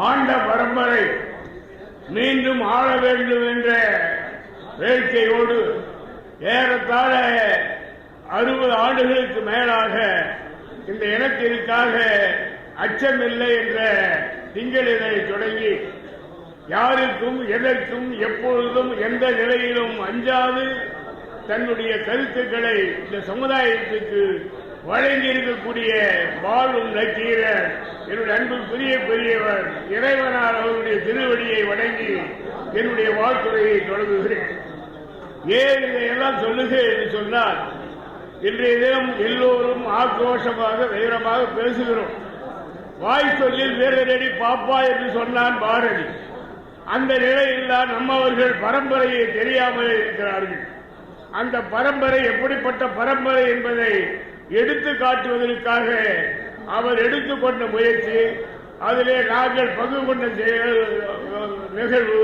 ஆண்ட பரம்பரை மீண்டும் ஆள வேண்டும் என்ற வேட்கையோடு ஏறத்தாழ 60 ஆண்டுகளுக்கு மேலாக இந்த இனத்திற்காக அச்சமில்லை என்ற திங்களினை தொடங்கி யாருக்கும் எதற்கும் எப்பொழுதும் எந்த நிலையிலும் அஞ்சாது தன்னுடைய கருத்துக்களை இந்த சமுதாயத்துக்கு வழங்கி இருக்கக்கூடிய வாழும் நக்கீரர் என்னுடைய அன்புக்குரிய பெரியவர் இறைவனார் அவருடைய திருவடியை வணங்கி என்னுடைய வாழ்த்துறையை தொடங்குகிறேன். ஏன் இதையெல்லாம் சொல்லுகிறேன் என்று சொன்னால், இன்றைய தினம் எல்லோரும் ஆக்ரோஷமாக வீரமாக பேசுகிறோம். வாய் சொல்லில் வீரரடி பாப்பா என்று சொன்னான் பாரதி. அந்த நிலையில் தான் நம்மவர்கள் பரம்பரையை தெரியாமல் இருக்கிறார்கள். அந்த பரம்பரை எப்படிப்பட்ட பரம்பரை என்பதை எடுத்து காட்டுவதற்காக அவர் எடுத்துக்கொண்ட முயற்சி, அதிலே நாங்கள் பங்கு கொண்ட நிகழ்வு,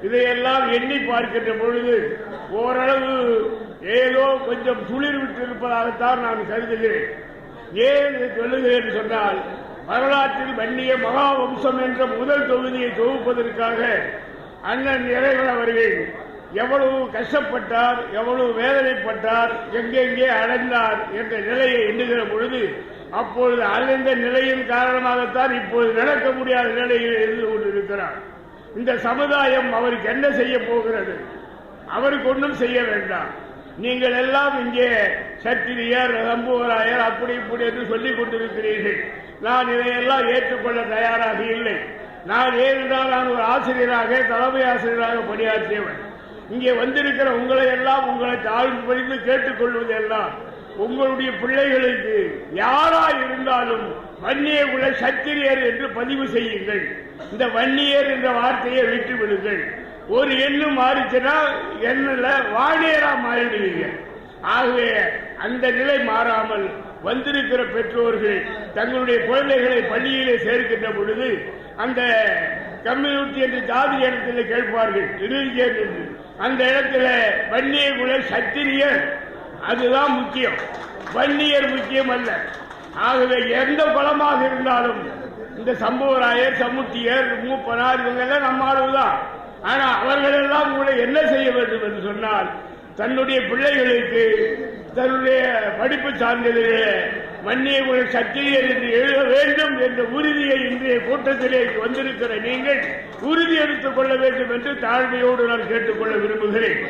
இதையெல்லாம் எண்ணி பார்க்கின்ற பொழுது ஓரளவு ஏதோ கொஞ்சம் துளிர் விட்டு இருப்பதாகத்தான் நான் கருதுகிறேன். ஏன் இதை சொல்லுகிறேன் சொன்னால், வரலாற்றில் வன்னிய மகாவம்சம் என்ற முதல் தொகுதியை தொகுப்பதற்காக அண்ணன் இறைவன் அவர்கள் எவ்வளவு கஷ்டப்பட்டார், எவ்வளவு வேதனைப்பட்டார், எங்கெங்கே அடைந்தார் என்ற நிலையை எண்ணுகிற பொழுது அப்பொழுது அடைந்த நிலையின் காரணமாகத்தான் இப்போது நடக்க முடியாத நிலையில் இருந்து கொண்டிருக்கிறார். இந்த சமுதாயம் அவருக்கு என்ன செய்ய போகிறது? அவருக்கு ஒன்றும் செய்ய வேண்டாம். நீங்கள் எல்லாம் இங்கே சத்திரியர், சம்புவராயர், அப்படி இப்படி என்று சொல்லிக் கொண்டிருக்கிறீர்கள். நான் இதையெல்லாம் ஏற்றுக்கொள்ள தயாராக இல்லை. நான் ஏனென்றால் நான் ஒரு ஆசிரியராக, தலைமை ஆசிரியராக பணியாற்றியவன். இங்கே வந்திருக்கிற உங்களை எல்லாம் உங்களை தாழ்வு படித்து கேட்டுக்கொள்வது எல்லாம் உங்களுடைய பிள்ளைகளுக்கு யாரா இருந்தாலும் வன்னிய குல சத்திரியர் என்று பதிவு செய்யுங்கள். இந்த வன்னியர் என்ற வார்த்தையை விட்டு விடுங்கள். ஒரு எண்ணு மாறிச்சுன்னா எண்ணில் வாணியரா மாறிடுவீங்க. ஆகவே அந்த நிலை மாறாமல் வந்திருக்கிற பெற்றோர்கள் தங்களுடைய குழந்தைகளை பள்ளியிலே சேர்க்கின்ற பொழுது அந்த கம்யூனிட்டி என்று ஜாதி இடத்தில் கேட்பார்கள், ரிலிஜியன் என்று. அந்த இடத்துல வன்னிய குல சத்திரியர் அதுதான் முக்கியம், வன்னியர் முக்கியம் அல்ல. ஆகவே எந்த குலமாக இருந்தாலும் இந்த சம்புவராயர், சமுத்தியர், மூப்பனார் இவங்கெல்லாம் நம்ம ஆளுதான். ஆனா அவர்களெல்லாம் கூட என்ன செய்ய வேண்டும் என்று சொன்னால், தன்னுடைய பிள்ளைகளுக்கு தன்னுடைய படிப்பு சான்றிதழே வன்னிய குல சத்திரியர் என்று எழுத வேண்டும் என்ற உறுதியை இன்றைய கூட்டத்திலே வந்திருக்கிற நீங்கள் உறுதி எடுத்துக் கொள்ள வேண்டும் என்று தாழ்மையோடு நான் கேட்டுக்கொள்ள விரும்புகிறேன்.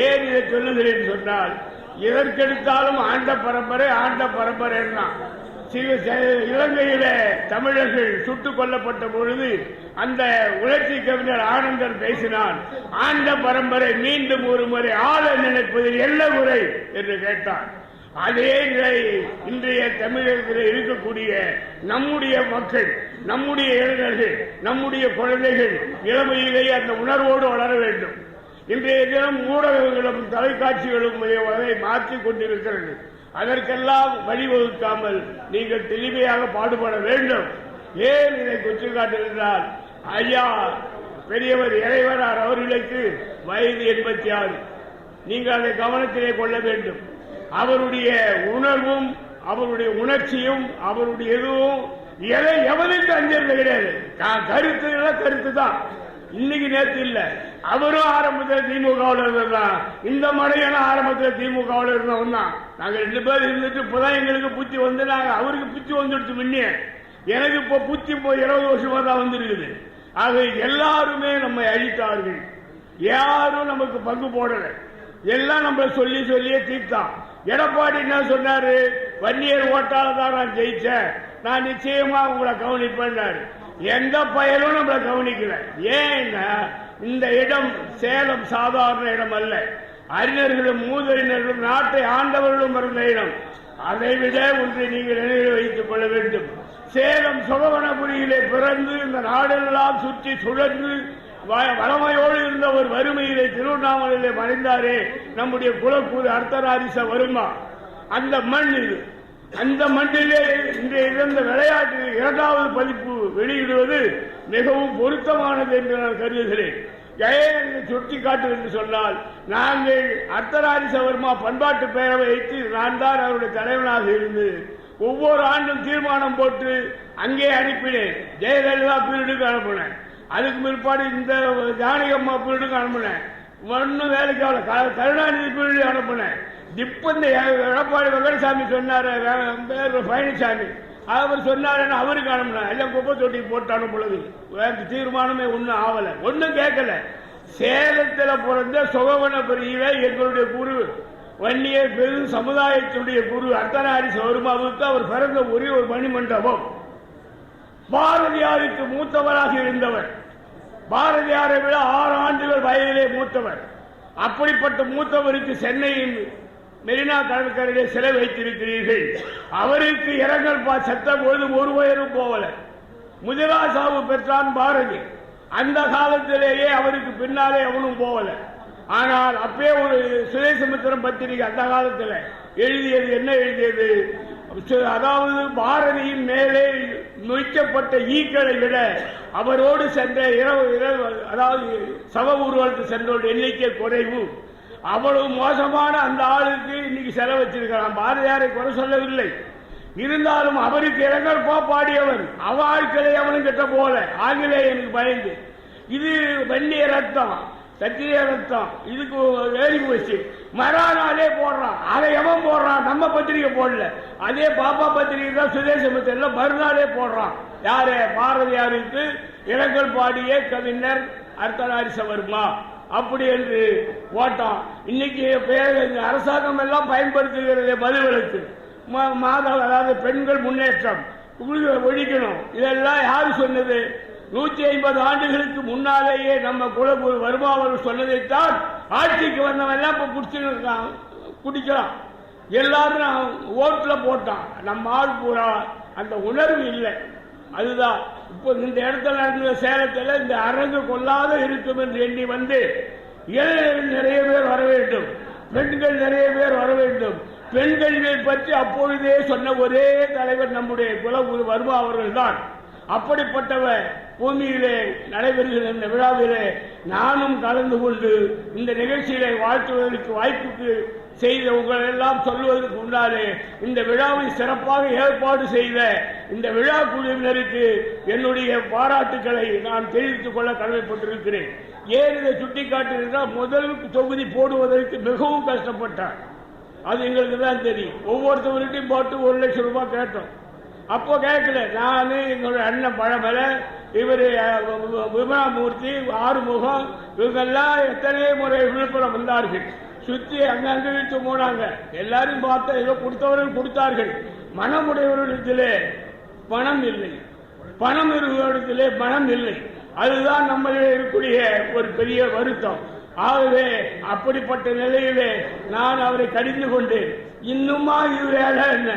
ஏன் இதை சொல்லுகிறேன் சொன்னால், எதற்கெடுத்தாலும் ஆண்ட பரம்பரை ஆண்ட பரம்பரை தான். இலங்கையில தமிழர்கள் சுட்டுக் கொல்லப்பட்ட பொழுது அந்த உணர்ச்சி கவிஞர் ஆனந்தன் பேசினான், ஆண்ட பரம்பரை மீண்டும் ஒரு முறை ஆள நினைப்பதில் என்ன முறை என்று கேட்டார். அதே நிலை இன்றைய தமிழகத்தில் இருக்கக்கூடிய நம்முடைய மக்கள், நம்முடைய இளைஞர்கள், நம்முடைய குழந்தைகள் இளமையிலேயே அந்த உணர்வோடு வளர வேண்டும். இன்றைய தினம் ஊடகங்களும் தொலைக்காட்சிகளும் அதை மாற்றிக் கொண்டிருக்கிறது. அதற்கெல்லாம் வழிவகுக்காமல் நீங்கள் தெளிமையாக பாடுபட வேண்டும். ஏன் இதை குற்று காட்டுகிறார்? ஐயா பெரியவர் இறைவனார் அவர்களுக்கு வயது 86. நீங்கள் அதை கவனத்திலே கொள்ள வேண்டும். அவருடைய உணர்வும் அவருடைய உணர்ச்சியும் அவருடைய எதுவும் எவனுக்கு அஞ்சல் கிடையாது. கருத்து தான். இன்னைக்கு நேற்று இல்ல, அவரும் ஆரம்பத்தில் திமுகவில் இருந்ததுதான். இந்த மடையான ஆரம்பத்தில் திமுகவில் இருந்தவன் தான். நாங்க 2 பேர் இருந்துட்டு இப்பதான் எங்களுக்கு புத்தி வந்து, நாங்க அவருக்கு புத்தி வந்துடுச்சு முன்னே. எனக்கு இப்ப புத்தி 20 வருஷமா தான் வந்திருக்குது. ஆக எல்லாருமே நம்மை அழித்தார்கள். யாரும் நமக்கு பங்கு போடல. எல்லாம் நம்ம சொல்லி சொல்லியே தீர்த்தான். எடப்பாடி என்ன சொன்னாரு? வன்னியர் ஓட்டால தான் நான் ஜெயிச்சேன், நான் நிச்சயமா உங்களை கவனிப்பேன். எந்த பயனும் நம்மளை கவனிக்கல. ஏன்னா இந்த இடம் சேலம் சாதாரண இடம் அல்ல. அறிஞர்களும் மூதறிஞர்களும் நாட்டை ஆண்டவர்களும் இருந்த இடம். அதைவிட ஒன்றை நீங்கள் நினைவில் வைத்துக் கொள்ள வேண்டும். சேலம் சுகவனபுரியிலே பிறந்து இந்த நாடெல்லாம் சுற்றி சுழன்று வளமையோடு இருந்த ஒரு வறுமையிலே திருவண்ணாமலையிலே மறைந்தாரே நம்முடைய குலக்கூறு அர்த்தராரிச வருமா. அந்த மண் இது. அந்த மண்ணிலே இன்றைய இருந்த விளையாட்டு 2வது பதிப்பு வெளியிடுவது மிகவும் பொருத்தமானது என்று நான் கருதுகிறேன். சுட்டி காட்டு என்று சொன்னால், நாங்கள் அர்த்தராஜ சவர்மா பண்பாட்டு பேரவை வைத்து நான் தான் அவருடைய தலைவனாக இருந்து ஒவ்வொரு ஆண்டும் தீர்மானம் போட்டு அங்கே அனுப்பினேன். ஜெயலலிதா பீரியடுக்கு அனுப்பினேன். அதுக்கு பிற்பாடு இந்த ஜானகம்மா பீரியடுக்கு அனுப்பினேன். ஒன்னும் வேலைக்கு ஆகல. கருணாநிதி பீரியடு அனுப்பினேன். இப்ப இந்த எடப்பாடி வெங்கடசாமி சொன்னார், பழனிசாமி அவர் சொன்னார், அவருக்கு அனுப்பினேன். எல்லாம் குப்பை தொட்டி போட்டு அனுப்புறது. தீர்மானமே ஒன்னும் ஆகல, ஒன்னும் கேட்கல. சேலத்தில் பிறந்த சுகவன பிரிவை எங்களுடைய குரு வன்னியர் பெரும் சமுதாயத்துடைய குரு அர்த்தநாரி சௌர்மாவுக்கு அவர் பிறந்த ஒரே ஒரு மணிமண்டபம். பாரதியாருக்கு மூத்தவராக இருந்தவர். பாரதியாரை விட 6 ஆண்டுகள் வயதிலே மூத்தவர். அப்படிப்பட்ட மூத்தவருக்கு சென்னையின் மெரினா கடற்கரையிலே சிலை வைத்திருக்கிறீர்கள். அவருக்கு இரங்கல் செத்த பொழுது ஒரு வயதும் போகல. முதலாசாவு பெற்றான் பாரதி. அந்த காலத்திலேயே அவருக்கு பின்னாலே அவனும் போகல. ஆனால் அப்பே ஒரு சுதேசமித்திரம் பத்திரிகை அந்த காலத்தில் எழுதியது என்ன எழுதியது? அதாவது பாரதியின் மேலே நொய்க்கப்பட்ட ஈக்களை விட அவரோடு சென்ற அதாவது சவ ஊர்வலத்து சென்றோட எண்ணிக்கை குறைவு. அவ்வளவு மோசமான அந்த ஆளுக்கு இன்னைக்கு செலவு வச்சிருக்கிறான். பாரதியாரை குறை சொல்லவில்லை. இருந்தாலும் அவருக்கு இரங்கல் பாடியவன் அவாழ்களை அவனும் கிட்ட போல ஆங்கிலேயனுக்கு பயந்து. இது வன்னிய ரத்தம், சத்திரிய ரத்தம், இதுக்கு வேலி போச்சு. மறானாலே போடுறான். அதை எவன் போடுறான்? நம்ம பத்திரிகை போடல. அதே பாப்பா பத்திரிகை தான் சுதேசமத்தில் மறுநாளே போடுறான். யாரு? பாரதியாருக்கு இரங்கல் பாடிய கவிஞர் அர்த்தநாரி சவர்மா அப்படி என்று போட்டான். இன்னைக்கு அரசாங்கம் எல்லாம் பயன்படுத்துகிறது மதுவிலக்கு, அதாவது பெண்கள் முன்னேற்றம் ஒழிக்கணும். இதெல்லாம் யாரு சொன்னது? 150 ஆண்டுகளுக்கு முன்னாலேயே நம்ம குலகுரு வருமாவர்கள் சொன்னதைத்தான் ஆட்சிக்கு வந்தவன் எல்லாம் இப்ப குடிக்கலாம். எல்லாரும் ஓட்டுல போட்டான். நம்ம ஆள் பூரா அந்த உணர்வு இல்லை. அதுதான் இப்போ இந்த இடத்துல நடந்த சேலத்தில் இந்த அரங்கு கொள்ளாத இருக்கும் என்று எண்ணி வந்து இளைஞர்கள் நிறைய பேர் வர வேண்டும், பெண்கள் நிறைய பேர் வர வேண்டும். பெண்களை பற்றி அப்பொழுதே சொன்ன ஒரே தலைவர் நம்முடைய குலகுரு வர்மா அவர்கள் தான். அப்படிப்பட்டவர் பூமியிலே நடைபெறுகிற இந்த விழாவிலே நானும் கலந்து கொண்டு இந்த நிகழ்ச்சியிலே வாழ்த்துவதற்கு வாய்ப்புக்கு செய்த உங்களை எல்லாம் சொல்வதற்கு முன்னாலே இந்த விழாவை சிறப்பாக ஏற்பாடு செய்த இந்த விழா குழுவினருக்கு என்னுடைய பாராட்டுக்களை நான் தெரிவித்துக் கொள்ள கடமைப்பட்டிருக்கிறேன். ஏன் இதை சுட்டிக்காட்டினால் முதல் தொகுதி போடுவதற்கு மிகவும் கஷ்டப்பட்டார். அது எங்களுக்கு தான் தெரியும். ஒவ்வொருத்தவர்கிட்டையும் போட்டு 1 லட்சம் ரூபாய் கேட்டோம். அப்போ கேட்கல. நான் எங்களுடைய அண்ணன் பழமல, இவர் விமலாமூர்த்தி, ஆறுமுகம், இவங்கெல்லாம் எத்தனை முறை விழுப்புரம் வந்தார்கள். சுற்றி அங்கங்க வீட்டு போனாங்க. எல்லாரும் பார்த்தா ஏதோ கொடுத்தவர்கள் கொடுத்தார்கள். மனமுடையவர்களிடத்திலே பணம் இல்லை, பணம் இருக்கிறவர்களிடத்திலே பணம் இல்லை. அதுதான் நம்மளே இருக்கக்கூடிய ஒரு பெரிய வருத்தம். ஆகவே அப்படிப்பட்ட நிலையிலே நான் அவரை கடிந்து கொண்டேன். இன்னுமா இவரால என்ன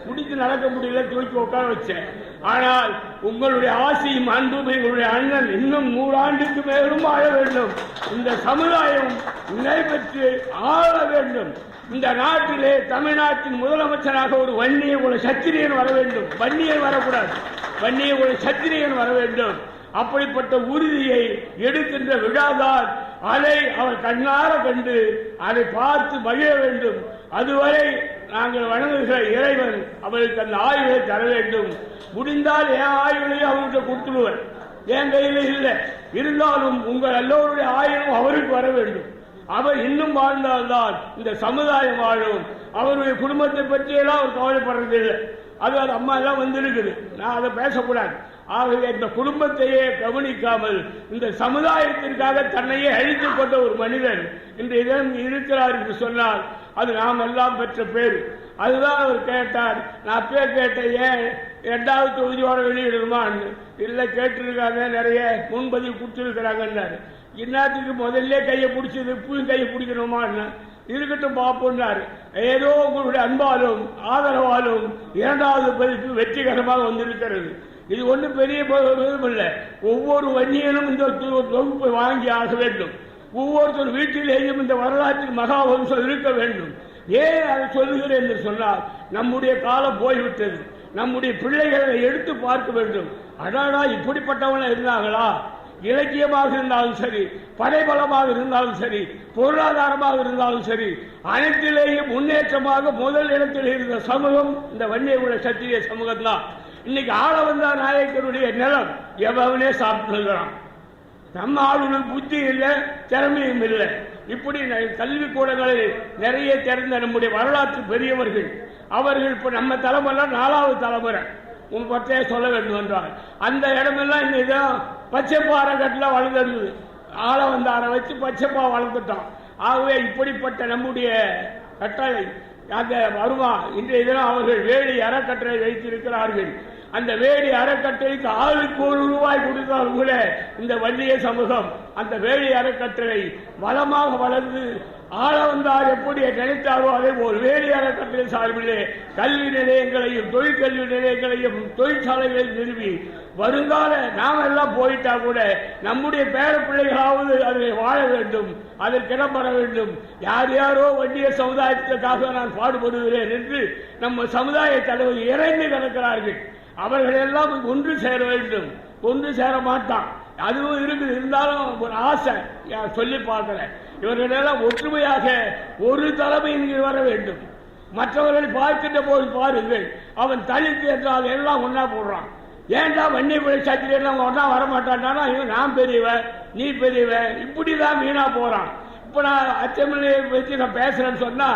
குடித்து நடக்க முடியல, தூக்கி உட்கார வச்சேன். ஆனால் உங்களுடைய ஆசையும் அன்பும் எங்களுடைய அண்ணன் இன்னும் 100 ஆண்டுக்கு மேலும் ஆள வேண்டும். இந்த சமுதாயம் நிலைபெற்று ஆள வேண்டும். இந்த நாட்டிலே தமிழ்நாட்டின் முதலமைச்சராக ஒரு வன்னிய குல சத்திரியன் வர வேண்டும். வன்னியன் வரக்கூடாது, வன்னிய குல சத்திரியன் வர வேண்டும். அப்படிப்பட்ட உறுதியை எடுக்கின்ற விழாதான். அதை அவர் கண்ணார கண்டு அதை பார்த்து மகிழ வேண்டும். அதுவரை நாங்கள் வணங்குகிற இறைவன் அவருக்கு அந்த ஆய்வுகளை தர வேண்டும். முடிந்தால் என் ஆய்வுகளையும் அவர்கிட்ட கொடுத்துடுவர், என் கையில் இல்லை. இருந்தாலும் உங்கள் எல்லோருடைய ஆய்வும் அவருக்கு வர வேண்டும். அவர் இன்னும் வாழ்ந்தால்தான் இந்த சமுதாயம் வாழும். அவருடைய குடும்பத்தை பற்றியெல்லாம் அவர் கவலைப்படுறதில்லை. அது அம்மா எல்லாம் வந்திருக்குது, நான் அதை பேசக்கூடாது. ஆகவே இந்த குடும்பத்தையே கவனிக்காமல் இந்த சமுதாயத்திற்காக தன்னையே அழித்துக் கொண்ட ஒரு மனிதன் இன்று இருக்கிறார் என்று சொன்னால் அது நாம் எல்லாம் பெற்ற பேர். அதுதான் அவர் கேட்டார். நான் அப்பே கேட்டேன், ஏன் 2வது தொகுதியோட வெளியிடணுமான்னு. இல்லை, கேட்டிருக்காங்க, நிறைய முன்பதிவு கொடுத்துருக்கிறாங்கன்னாரு. இந்நாட்டுக்கு முதல்ல கையை பிடிச்சது இப்பவும் கையை பிடிக்கணுமான்னு. இருக்கட்டும் பார்ப்போம்னாரு. ஏதோ உங்களுடைய அன்பாலும் ஆதரவாலும் 2வது பதிப்பு வெற்றிகரமாக வந்திருக்கிறது. இது ஒன்றும் பெரிய இல்லை. ஒவ்வொரு வன்னியனும் இந்த தொகுப்பை வாங்கி ஆக வேண்டும். ஒவ்வொருத்தர் வீட்டிலேயும் இந்த வரலாற்றில் மகாவம்சம் இருக்க வேண்டும். ஏன் அதை சொல்லுகிறேன் என்று சொன்னால், நம்முடைய காலம் போய்விட்டது. நம்முடைய பிள்ளைகளை எடுத்து பார்க்க வேண்டும். அடாடா இப்படிப்பட்டவன இருந்தாங்களா, இலக்கியமாக இருந்தாலும் சரி, படைபலமாக இருந்தாலும் சரி, பொருளாதாரமாக இருந்தாலும் சரி, அனைத்திலேயும் முன்னேற்றமாக முதல் இடத்தில் இருந்த சமூகம் இந்த வன்னிய குல சத்திரிய சமூகம் தான். இன்னைக்கு ஆளவந்தா நாயக்கருடைய நிலம் எவனே சாப்பிட்டுக்கிறான். நம்ம ஆளுநர் புத்தி இல்லை, திறமையும் இல்லை. இப்படி கல்விக்கூடங்களை நிறைய திறந்த நம்முடைய வரலாற்று பெரியவர்கள் அவர்கள் இப்ப நம்ம தலைமுறை 4வது தலைமுறை பற்றிய சொல்ல வேண்டும் என்றால் அந்த இடமெல்லாம் இந்த இடம் பச்சைப்பாறை கட்டில் வளர்ந்துருக்குது. ஆளவந்தாரை வச்சு பச்சைப்பா வளர்ந்துட்டோம். ஆகவே இப்படிப்பட்ட நம்முடைய கட்டளை அந்த வருமா இன்றைய தினம் அவர்கள் வேலி அறக்கட்டளை வைத்திருக்கிறார்கள். அந்த வேலி அறக்கட்டளைக்கு ஆளுக்கு ₹1 கொடுத்தால் கூட இந்த வன்னிய சமூகம் அந்த வேலி அறக்கட்டளை வளமாக வளர்ந்து ஆளவந்தார் எப்படி நினைத்தாரோ அதே போல் வேலி அறக்கட்டளை சார்பிலே கல்வி நிலையங்களையும் தொழிற்கல்வி நிலையங்களையும் தொழிற்சாலைகளையும் நிறுவி வருங்கால நாம எல்லாம் போயிட்டா கூட நம்முடைய பேர பிள்ளைகளாவது அதை வாழ வேண்டும், அதற்கு இடம்பெற வேண்டும். யார் யாரோ வன்னிய சமுதாயத்திற்காக நான் பாடுபடுகிறேன் என்று நம்ம சமுதாய தலைவர் இறைந்து கிடக்கிறார்கள். அவர்கள் எல்லாம் ஒன்று சேர வேண்டும். ஒன்று சேர மாட்டான், அதுவும் இருக்குது. இருந்தாலும் ஒரு ஆசை சொல்லி பார்க்கிறேன். இவர்களெல்லாம் ஒற்றுமையாக ஒரு தலைமை இங்கு வர வேண்டும். மற்றவர்களை பார்க்கின்ற போது பாருங்கள், அவன் தலித்து என்றால் எல்லாம் ஒன்னா போடுறான். ஏன்டா வன்னிய குல சத்திரியர் எல்லாம் ஒன்னா வரமாட்டான்னா இவன் நான் பெரியவன் நீ பெரியவன் இப்படிதான் வீணா போறான். இப்ப நான் அச்சமில்லை வச்சு நான் பேசுறேன்னு சொன்னா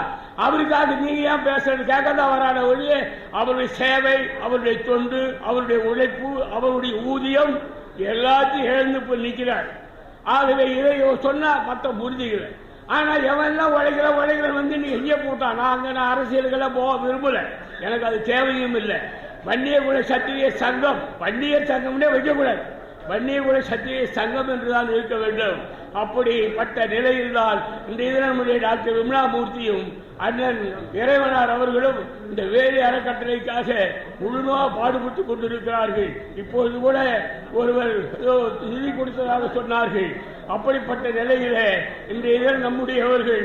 அவருக்காக நீங்க ஏன் பேசுறது கேட்கதான் வராத ஒழிய அவருடைய சேவை, அவருடைய தொண்டு, அவருடைய உழைப்பு, அவருடைய ஊதியம் எல்லாத்தையும் இழந்து போய் நிற்கிறார். ஆகவே இதை சொன்னா மற்ற புரிஞ்சுக்கல. ஆனா எவெல்லாம் உழைக்கிற வந்து நீ எங்கே போட்டான். நான் அரசியலுக்கெல்லாம் போக விரும்பல, எனக்கு அது தேவையும் இல்லை. வன்னிய குல சத்திரிய சங்கம், வன்னியர் சங்கம்னே வைக்கக்கூடாது, வன்னிய குல சத்திரிய சங்கம் என்றுதான் இருக்க வேண்டும். அப்படிப்பட்ட நிலையில்தான் இன்றைய தினம் நம்முடைய டாக்டர் விமலாமூர்த்தியும் அண்ணன் இறைவனார் அவர்களும் இந்த வேலி அறக்கட்டளைக்காக முழுமையாக பாடுபட்டுக் கொண்டிருக்கிறார்கள். இப்போது கூட ஒருவர் நிதி கொடுத்ததாக சொன்னார்கள். அப்படிப்பட்ட நிலையில இன்றைய தினம் நம்முடையவர்கள்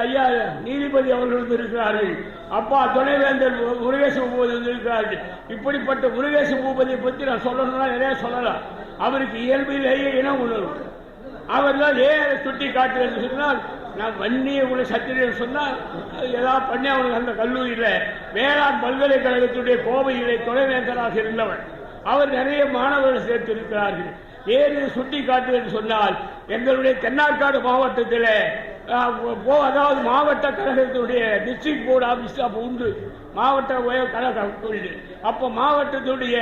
ஐயா நீதிபதி அவர்கள் இருக்கிறார்கள், அப்பா துணைவேந்தர் முருகேச பூபதி இருக்கிறார்கள். இப்படிப்பட்ட முருகேச பூபதியை பற்றி நான் சொல்லணும்னா நிறைய சொல்லலாம். அவருக்கு இயல்பிலேயே இன உணர்வு. அவர்கள் ஏன் சுட்டி காட்டுவது சொன்னால் நான் வன்னிய குல சத்திரியர் சொன்னால் ஏதாவது பண்ணி அவனுக்கு அந்த கல்லூரியில் வேளாண் பல்கலைக்கழகத்துடைய கோவையிலே துணைவேந்தராக இருந்தவர். அவர் நிறைய மாணவர்கள் சேர்த்திருக்கிறார்கள். ஏன் சுட்டி காட்டுவது சொன்னால் எங்களுடைய தென்னார்காடு மாவட்டத்தில் அதாவது மாவட்ட கழகத்துடைய டிஸ்ட்ரிக்ட் போர்டு ஆபீஸ் அப்போ உண்டு, மாவட்ட கழகம் உண்டு. அப்போ மாவட்டத்துடைய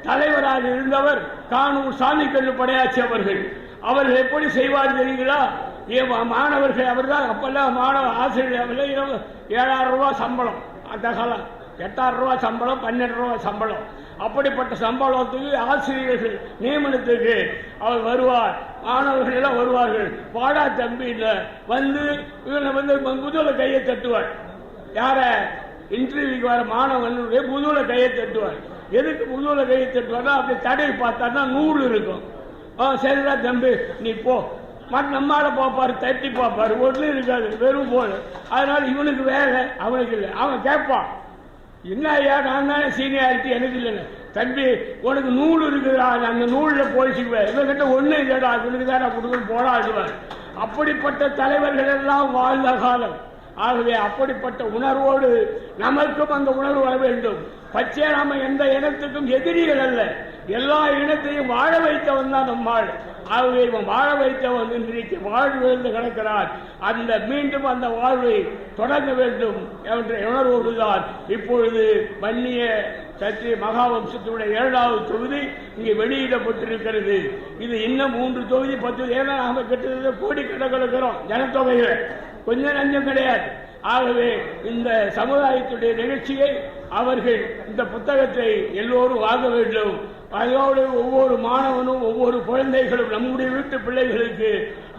தலைவராக இருந்தவர் கானூர் சாமிக்கல்லு படையாச்சி அவர்கள். அவர்கள் எப்படி செய்வார் தெரியுங்களா? மாணவர்கள் அவர் தான் அப்பெல்லாம் மாணவ ஆசிரியர் 7,000 ரூபாய் சம்பளம், அந்த காலம் 8,000 ரூபாய் சம்பளம், 12 ரூபாய் சம்பளம். அப்படிப்பட்ட சம்பளத்துக்கு ஆசிரியர்கள் நியமனத்துக்கு அவர் வருவார், மாணவர்கள் எல்லாம் வருவார்கள். பாடா தம்பி வந்து இவனை வந்து முதுகுல கையை தட்டுவார். யார இன்டர்வியூக்கு வர மாணவனுடைய முதுகுல கையை தட்டுவார். எதுக்கு முதுகுல கையை தட்டுவார்னா அப்படி தடவி பார்த்தாருன்னா 100 இருக்கும். சரிடா தம்பி நீ போ. மற்ற நம்மால பார்ப்பாரு, தட்டி பார்ப்பாரு, ஒன்றும் இருக்காது, வெறும் போல. அதனால இவனுக்கு வேலை, அவனுக்கு இல்லை. அவன் கேட்பான், என்ன ஐயா நான் தானே சீனியாரிட்டி, எனக்கு இல்லைன்னு. தம்பி உனக்கு 100 இருக்குதா, அந்த 100ல் போலீஸுக்கு இவங்கிட்ட ஒன்றும் இல்லைடா, இவனுக்கு தான் கொடுக்கணும் போராடுவார். அப்படிப்பட்ட தலைவர்கள் எல்லாம் வாழ்ந்த காலம். ஆகவே அப்படிப்பட்ட உணர்வோடு நமக்கும் அந்த உணர்வு வர வேண்டும். பச்சை நாம எந்த இனத்துக்கும் எதிரிகள் அல்ல, எல்லா இனத்தையும் வாழ வைத்தவன் தான் நம்மாள். ஆகவே இவன் வாழ வைத்தவன் இன்றைக்கு வாழ்வு கிடக்கிறார். அந்த மீண்டும் அந்த வாழ்வை தொடங்க வேண்டும் என்ற உணர்வோடுதான் இப்பொழுது வன்னிய சத்திரிய மகாவம்சத்தினுடைய 7வது தொகுதி இங்கே வெளியிடப்பட்டிருக்கிறது. இது இன்னும் 3 தொகுதி 10 ஏன்னா நாம கிட்டத்தட்ட கோடிக்கணக்கில் இருக்கிறோம் ஜனத்தொகையில, கொஞ்சம் நஞ்சம் கிடையாது. ஆகவே இந்த சமுதாயத்துடைய நிகழ்ச்சியை அவர்கள் இந்த புத்தகத்தை எல்லோரும் வாங்க வேண்டும். அதோடு ஒவ்வொரு மாணவனும் ஒவ்வொரு குழந்தைகளும் நம்முடைய வீட்டு பிள்ளைகளுக்கு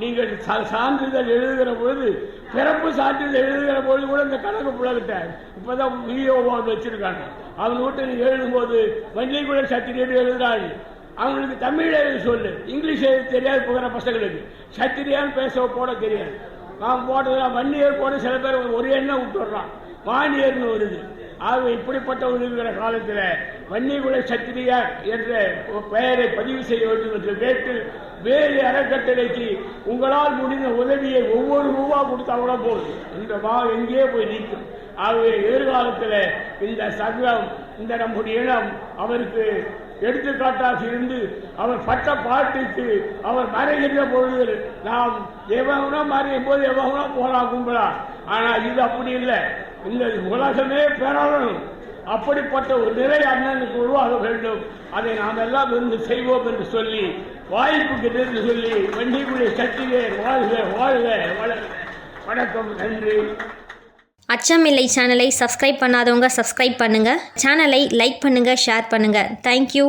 நீங்கள் சான்றிதழ் எழுதுகிற பொழுது, பிறப்பு சான்றிதழ் எழுதுகிற பொழுது கூட இந்த கணக்கு புள்ளகிட்ட இப்பதான் வீடியோ வச்சிருக்காங்க. அவங்க வீட்டு நீங்க எழுதும்போது வன்னிய குல சத்திரியர் எழுதுறாங்க. அவங்களுக்கு தமிழ் எழுத சொல்லு, இங்கிலீஷ் எழுத தெரியாது போகிற பசங்களுக்கு. சத்திரியான்னு பேச போட தெரியாது. நான் போட்டதெல்லாம் வன்னியர் போட சில பேர் ஒரு எண்ணம் விட்டுடுறான், வாணியர்னு வருது. ஆகவே இப்படிப்பட்டவர் இருக்கிற காலத்தில் வன்னிகுல சத்திரியார் என்ற பெயரை பதிவு செய்ய வேண்டும் என்று கேட்டு வேறு அறக்கட்டளைக்கு உங்களால் முடிந்த உதவியை ஒவ்வொரு ரூபா கொடுத்தா கூட போகுது, இந்த எங்கேயே போய் நிற்கும். ஆகவே எதிர்காலத்தில் இந்த சங்கம், இந்த நம்முடைய இனம் அவருக்கு எடுத்துக்காட்டாக இருந்து அவர் பட்ட பாட்டுக்கு அவர் மறைகின்ற பொழுது நாம் எவனா மறையும் போது எவனா போலாம் கும்பலாம். ஆனால் இது அப்படி இல்லை, இந்த உலகமே பெறணும். அப்படிப்பட்ட ஒரு நிலை அண்ணனுக்கு உருவாக வேண்டும். அதை நாம் எல்லாம் இருந்து செய்வோம் என்று சொல்லி வாய்ப்புக்கு நின்று சொல்லி வண்டிக்குள்ளே சக்தியே வாழ்க வாழ்க வளர்க. வணக்கம், நன்றி. அச்சமில்லை சேனலை சப்ஸ்கிரைப் பண்ணாதவங்க சப்ஸ்கிரைப் பண்ணுங்கள், சேனலை லைக் பண்ணுங்கள், ஷேர் பண்ணுங்கள். தேங்க்யூ.